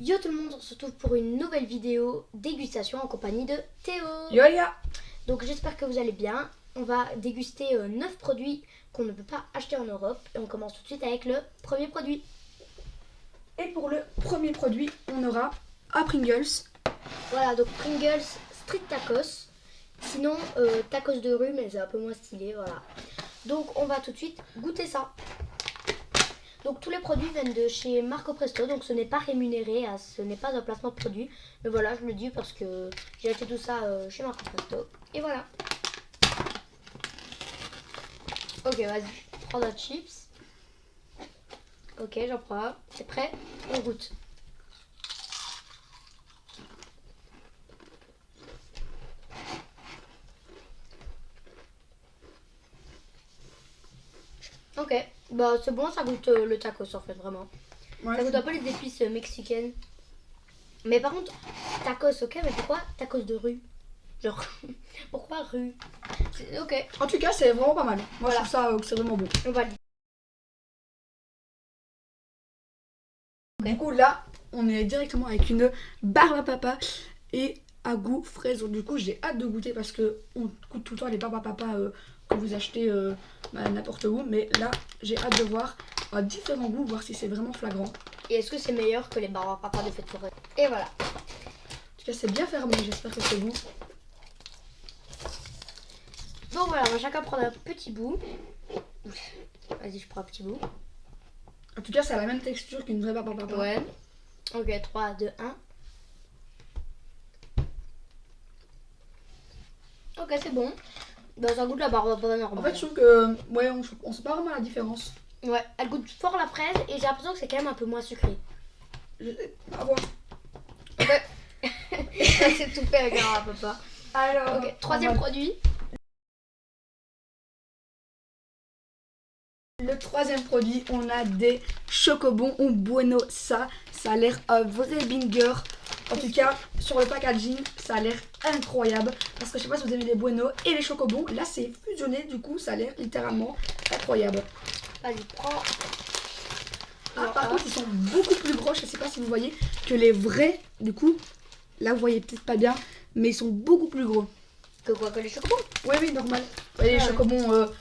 Yo tout le monde, on se retrouve pour une nouvelle vidéo dégustation en compagnie de Théo. Yo ya. Donc j'espère que vous allez bien. On va déguster 9 produits qu'on ne peut pas acheter en Europe. Et on commence tout de suite avec le premier produit. Et pour le premier produit, on aura un Pringles. Voilà, donc Pringles Street Tacos. Sinon, tacos de rue, mais c'est un peu moins stylé, voilà. Donc on va tout de suite goûter ça. Donc tous les produits viennent de chez Marco Presto, donc ce n'est pas rémunéré, ce n'est pas un placement de produit. Mais voilà, je le dis parce que j'ai acheté tout ça chez Marco Presto. Et voilà. Ok, vas-y, prends la chips. Ok, j'en prends un. C'est prêt? On goûte. Ok, bah c'est bon, ça goûte le tacos en fait, vraiment. Ouais, Ça goûte un peu les épices mexicaines. Mais par contre, tacos, ok, mais pourquoi tacos de rue? Genre, pourquoi rue? Ok, En tout cas, c'est vraiment pas mal. Moi, Voilà. je trouve ça que c'est vraiment bon. on va le... Du coup, là, on est directement avec une barbe à papa et à goût fraise. Donc, du coup, j'ai hâte de goûter parce que on goûte tout le temps les barbes à papa que vous achetez n'importe où. Mais là, j'ai hâte de voir différents goûts, voir si c'est vraiment flagrant. Et est-ce que c'est meilleur que les barbes à papa de fête forêt? Et voilà. En tout cas, c'est bien fermé. J'espère que c'est bon. Donc voilà, on va chacun prendre un petit bout. Vas-y, je prends un petit bout. En tout cas, ça a la même texture qu'une vraie barbe à papa. Ouais. Ok, 3, 2, 1. Ok, c'est bon. Bah, ça goûte la barbe à papa En normale. fait, je trouve que ouais, on sait pas vraiment la différence. Ouais, elle goûte fort la fraise et j'ai l'impression que c'est quand même un peu moins sucré. À voir. Ok. C'est tout fait avec un barbe à papa. Alors, Ok, troisième produit. Le troisième produit, on a des chocobons au bueno. Ça a l'air un vrai banger. En tout cas, sur le packaging, ça a l'air incroyable. Parce que je sais pas si vous aimez les bueno et les chocobons. Là, c'est fusionné, du coup, ça a l'air littéralement incroyable. Vas-y, prends. Par contre, ils sont beaucoup plus gros. Je sais pas si vous voyez que les vrais. Du coup, là, vous voyez peut-être pas bien, mais ils sont beaucoup plus gros. Que quoi, que les chocobons? Oui, oui, normal. Vous voyez, les Ah ouais. chocobons.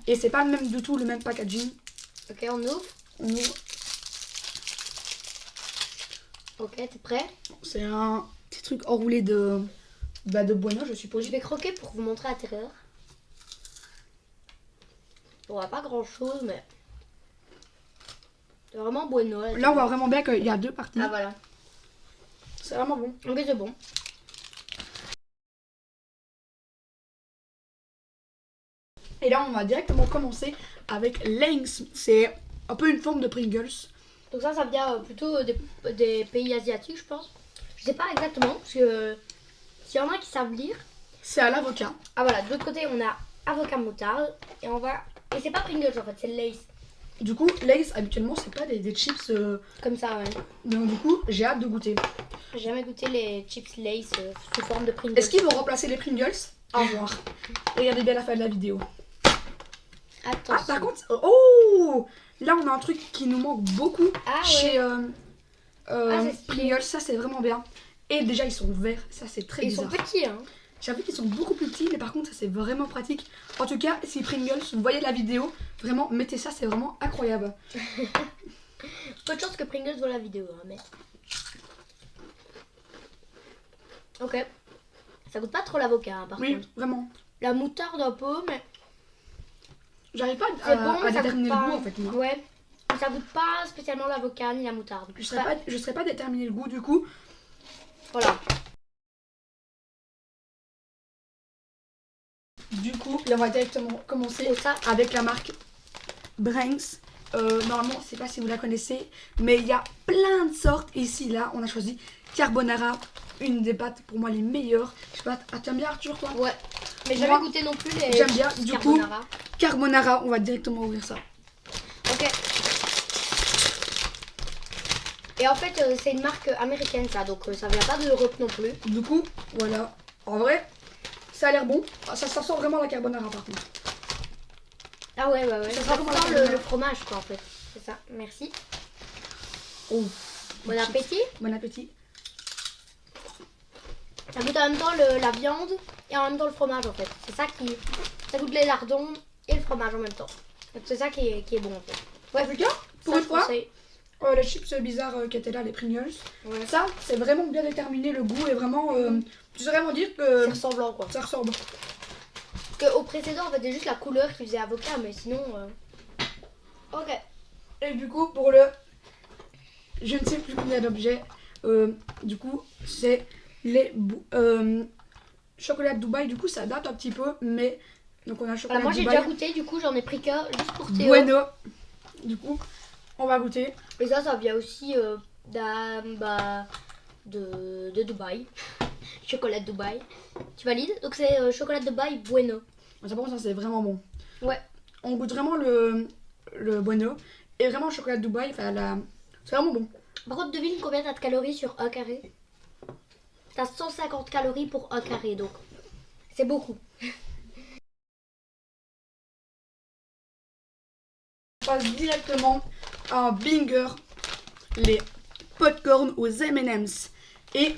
Et c'est pas même du tout le même packaging. Ok, on ouvre. On ouvre. Ok, t'es prêt? C'est un petit truc enroulé de bueno, je suppose. Je vais croquer pour vous montrer à l'intérieur. On voit pas grand chose, mais c'est vraiment bueno. Là, on voit vraiment bien qu'il y a deux parties. Ah voilà. C'est vraiment bon. Ok, c'est bon. Et là, on va directement commencer avec Lay's. C'est un peu une forme de Pringles. Donc ça vient plutôt des pays asiatiques, je pense. Je sais pas exactement, parce que s'il y en a qui savent lire. C'est à l'avocat. Ah voilà, de l'autre côté, on a avocat moutarde. Et on va... Et c'est pas Pringles en fait, c'est Lay's. Du coup, Lay's, habituellement, c'est pas des chips. Comme ça, ouais. Donc, du coup, j'ai hâte de goûter. J'ai jamais goûté les chips Lay's sous forme de Pringles. Est-ce qu'ils vont remplacer les Pringles? À voir. Regardez bien la fin de la vidéo. Attention. Ah, par contre, oh! Là, on a un truc qui nous manque beaucoup Ah, ouais. chez c'est stylé. Pringles. Ça, c'est vraiment bien. Et déjà, ils sont verts. Ça, c'est très Ils bizarre. sont petits, hein. J'avoue qu'ils sont beaucoup plus petits, mais par contre, ça, c'est vraiment pratique. En tout cas, si Pringles, vous voyez la vidéo, vraiment, mettez ça, c'est vraiment incroyable. Peu de chance que Pringles voit la vidéo, hein, mais... Ok. Ça goûte pas trop l'avocat, hein, par Oui, contre. vraiment. La moutarde un peu, mais... J'arrive pas C'est bon, mais à ça déterminer goûte le pas... goût, en fait, moi. Ouais. Ça goûte pas spécialement l'avocat ni la moutarde. Je serais pas déterminer le goût, du coup. Voilà. Du coup, là, on va directement commencer Et ça, avec la marque Brinks. Normalement, je sais pas si vous la connaissez, mais il y a plein de sortes. Ici, là, on a choisi Carbonara, une des pâtes pour moi les meilleures. Je sais pas, t'aimes bien Arthur, toi? ouais. Mais Moi, j'avais goûté non plus les j'aime bien, chips du coup. carbonara. Carbonara, on va directement ouvrir ça. Ok. Et en fait, c'est une marque américaine, ça. Donc, ça vient pas de l'Europe non plus. Du coup, voilà. En vrai, ça a l'air bon. Ça sent vraiment la carbonara, par contre. Ah ouais. Ça Ça sent comment la sent carbonara le fromage, quoi, en fait. C'est ça. Merci. Oh. Bon appétit. Bon appétit. Ça goûte en même temps la viande et en même temps le fromage en fait. C'est ça qui... Ça goûte les lardons et le fromage en même temps. C'est ça qui est bon en fait. Ouais, en tout cas, pour Ça, une je fois, conseille. les chips bizarres qui étaient là, les Pringles, Ouais. ça, c'est vraiment bien déterminé, le goût est vraiment... tu sais vraiment dire C'est que ressemblant quoi. ça ressemble. Parce qu'au précédent en fait c'est juste la couleur qui faisait avocat mais sinon... Ok. Et du coup, pour le... Je ne sais plus combien d'objets, du coup, c'est les chocolat de Dubaï, du coup, ça date un petit peu, mais... Donc on a le chocolat Moi de j'ai Dubaï. déjà goûté, du coup j'en ai pris qu'un juste pour Théo. Bueno. Du coup, on va goûter. Et ça vient aussi de Dubaï. Chocolat de Dubaï. Tu valides? Donc c'est chocolat de Dubaï Bueno. Ça, par contre, ça, c'est vraiment bon. Ouais. On goûte vraiment le Bueno. Et vraiment, le chocolat de Dubaï, c'est vraiment bon. Par contre, devine combien t'as de calories sur 1 carré? T'as 150 calories pour 1 carré, donc c'est beaucoup. On passe directement à un banger, les popcorn aux M&M's et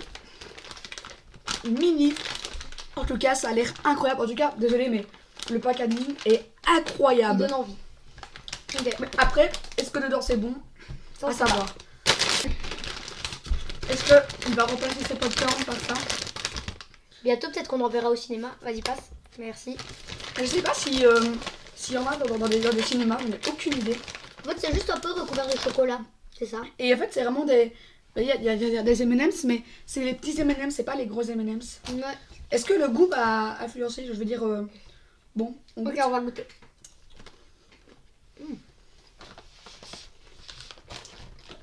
mini. En tout cas, ça a l'air incroyable. En tout cas, désolé, mais le packaging est Il incroyable. donne envie. Ok. Mais après, est-ce que dedans c'est bon? Ça, À c'est savoir. Est-ce qu'il va remplacer ses popcorn par ça? Bientôt, peut-être qu'on en verra au cinéma. Vas-y, passe. Merci. Je sais pas si s'il y en a dans des cinémas, je n'ai aucune idée. En fait, c'est juste un peu recouvert de chocolat. C'est ça. Et en fait, c'est vraiment des... Il y a des M&M's, mais c'est les petits M&M's, c'est pas les gros M&M's. Ouais. Est-ce que le goût va influencer? Je veux dire... Bon, on goûte. Ok, on va goûter.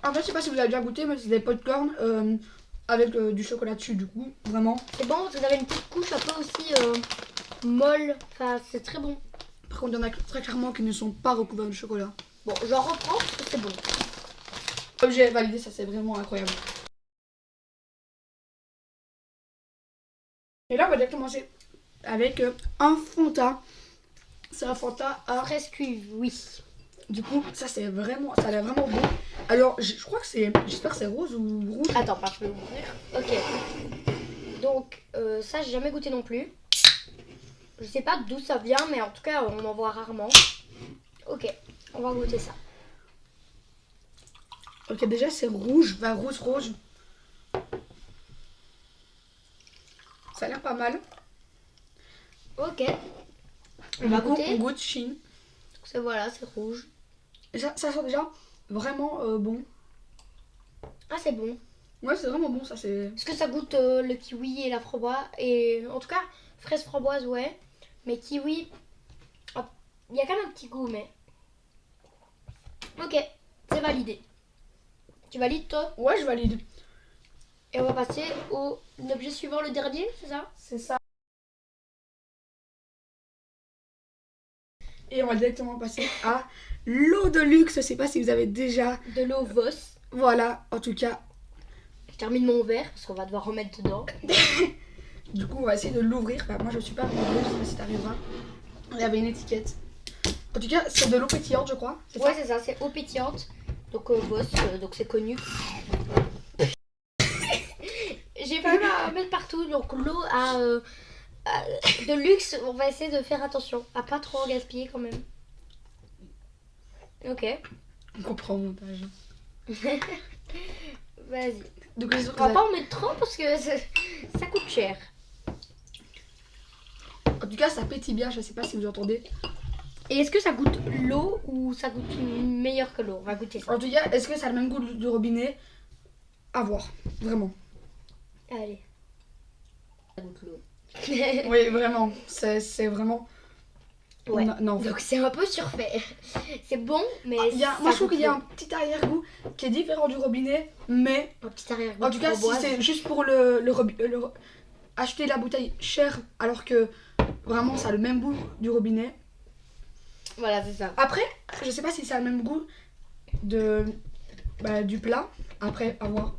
En fait, je sais pas si vous avez déjà goûté, mais c'est des popcorn avec du chocolat dessus, du coup, vraiment. C'est bon, parce que vous avez une petite couche un peu aussi molle. Enfin, c'est très bon. Par contre, il y en a très clairement qui ne sont pas recouverts de chocolat. Bon, j'en reprends parce que c'est bon. Objet validé, ça c'est vraiment incroyable. Et là, on va déjà commencer avec un Fanta. C'est un Fanta à... Fraise cuivre, oui. Du coup, ça c'est vraiment... Ça a l'air vraiment bon. Alors, je crois que c'est... J'espère que c'est rose ou rouge. Attends, je vais ouvrir. Ok. Donc, ça, j'ai jamais goûté non plus. Je sais pas d'où ça vient, mais en tout cas, on en voit rarement. Ok, on va goûter ça. Ok, déjà c'est rouge, enfin rouge. Ça a l'air pas mal. Ok. On Du va coup, goûter. on goûte Chine. C'est voilà, c'est rouge. Et ça sent déjà vraiment bon. Ah, c'est bon. Ouais, c'est vraiment bon, ça c'est... Est-ce que ça goûte le kiwi et la framboise? Et en tout cas, fraise framboise, ouais. Mais kiwi, hop, il y a quand même un petit goût, mais... Ok, c'est validé. Tu valides, toi? Ouais, je valide. Et on va passer au objet suivant, le dernier, c'est ça? C'est ça. Et on va directement passer à l'eau de luxe. Je sais pas si vous avez déjà... De l'eau Vos. Voilà, en tout cas. Je termine mon verre parce qu'on va devoir remettre dedans. Du coup, on va essayer de l'ouvrir. Enfin, moi, je suis pas arrivée, je sais pas si t'arriveras. Il y avait une étiquette. En tout cas, c'est de l'eau pétillante, je crois. C'est Ouais, ça c'est ça, c'est eau pétillante. Donc Vos, donc c'est connu. J'ai failli la mettre partout. Donc l'eau de luxe, on va essayer de faire attention à pas trop en gaspiller quand même. Ok. On comprend au montage. Vas-y. Donc, On va pas en mettre trop parce que ça coûte cher. en tout cas, ça pétille bien. Je sais pas si vous entendez. Et est-ce que ça goûte l'eau ou ça goûte meilleur que l'eau? On va goûter ça. En tout cas, est-ce que ça a le même goût du robinet? À voir, vraiment. Allez. Ça goûte l'eau. Oui, vraiment. C'est vraiment... Ouais. Non. Donc c'est un peu surfait. C'est bon, mais Moi, je trouve qu'il y a un petit arrière-goût qui est différent du robinet, mais... un petit arrière-goût En tout de cas, si framboise. c'est juste pour acheter la bouteille chère, alors que vraiment, ça a le même goût du robinet. Voilà, c'est ça. Après, je sais pas si ça a le même goût du plat. Après, à voir.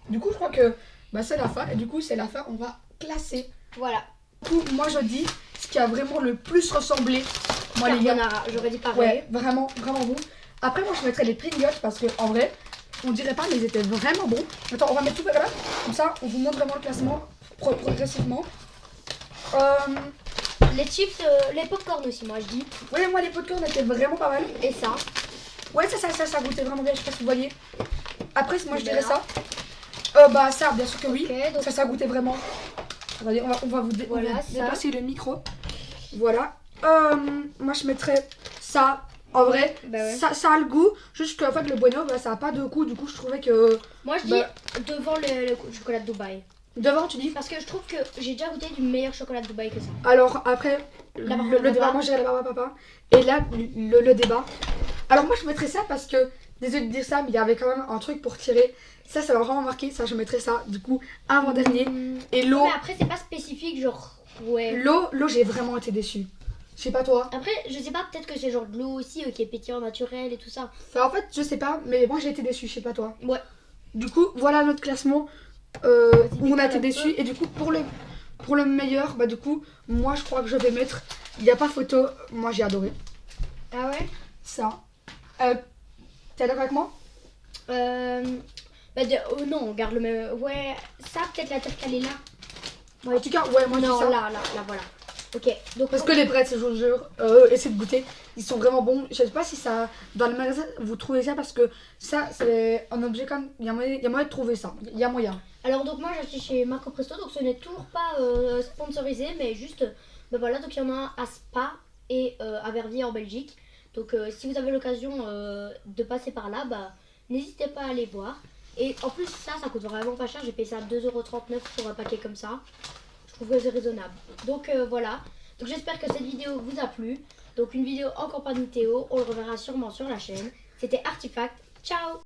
Du coup, je crois que c'est la fin. Et du coup, c'est la fin. On va classer. Voilà. Du coup, moi, je dis ce qui a vraiment le plus ressemblé. Moi, les gars. Carbonara, j'aurais dit pareil. Ouais, vraiment bon. Après, moi, je mettrais les Pringles parce que, en vrai, on dirait pas, mais ils étaient vraiment bons. Attends, on va mettre tout par là. Comme ça, on vous montre vraiment le classement progressivement. Les chips, les popcorn aussi, moi je dis. Ouais, moi les popcorn étaient vraiment pas mal. Et ça. Ouais, ça goûtait vraiment bien, je sais pas si vous voyez. Après, moi je dirais Voilà. ça. Bah, ça, bien sûr que oui. Ok, donc Ça goûtait vraiment. Attendez, on va vous Voilà, ça. dépasser le micro. Voilà. Moi je mettrais ça. En vrai, bah ouais. ça a le goût. Juste qu'en fait, le bueno, bah, ça a pas de goût. Du coup, je trouvais que. Moi je dis Bah. devant le chocolat de Dubaï. Devant, tu dis. Parce que je trouve que j'ai déjà goûté du meilleur chocolat de Dubaï que ça. Alors, après, La barbe le à débat, papa. moi je dirais la barbe à papa. Et là, le débat. Alors, moi je mettrais ça parce que. Désolé de dire ça, mais il y avait quand même un truc pour tirer. Ça m'a vraiment marqué. Ça, je mettrais ça. Du coup, avant-dernier. Et l'eau. Mais après c'est pas spécifique, genre ouais. L'eau, j'ai vraiment été déçue. Je sais pas toi. Après je sais pas, peut-être que c'est genre de l'eau aussi qui est pétillant naturel et tout ça. Enfin, en fait, je sais pas, mais moi j'ai été déçue, je sais pas toi. Ouais. Du coup, voilà notre classement où on a été déçus. Et du coup, pour le meilleur, bah du coup, moi je crois que je vais mettre. Il n'y a pas photo, moi j'ai adoré. Ah ouais. Ça. T'es d'accord avec moi? Oh non, on garde le même. Ouais, ça peut-être la terre qu'elle est là. En tout cas, ouais, moi je dis Non, ça. là, voilà. Ok, donc Parce que les prêts, je vous jure, essayez de goûter. Ils sont vraiment bons. Je sais pas si ça. Dans le magasin, vous trouvez ça parce que ça, c'est un objet comme. Il y a moyen de trouver ça. Il y a moyen. Alors donc moi j'ai acheté chez Marco Presto, donc ce n'est toujours pas sponsorisé, mais juste, bah voilà, donc il y en a un à Spa et à Verviers en Belgique. Donc si vous avez l'occasion de passer par là, bah n'hésitez pas à aller voir. Et en plus ça coûte vraiment pas cher, j'ai payé ça à 2,39 € pour un paquet comme ça. Je trouve que c'est raisonnable. Donc voilà, donc j'espère que cette vidéo vous a plu. Donc une vidéo en compagnie de Théo, on le reverra sûrement sur la chaîne. C'était Artifact, ciao!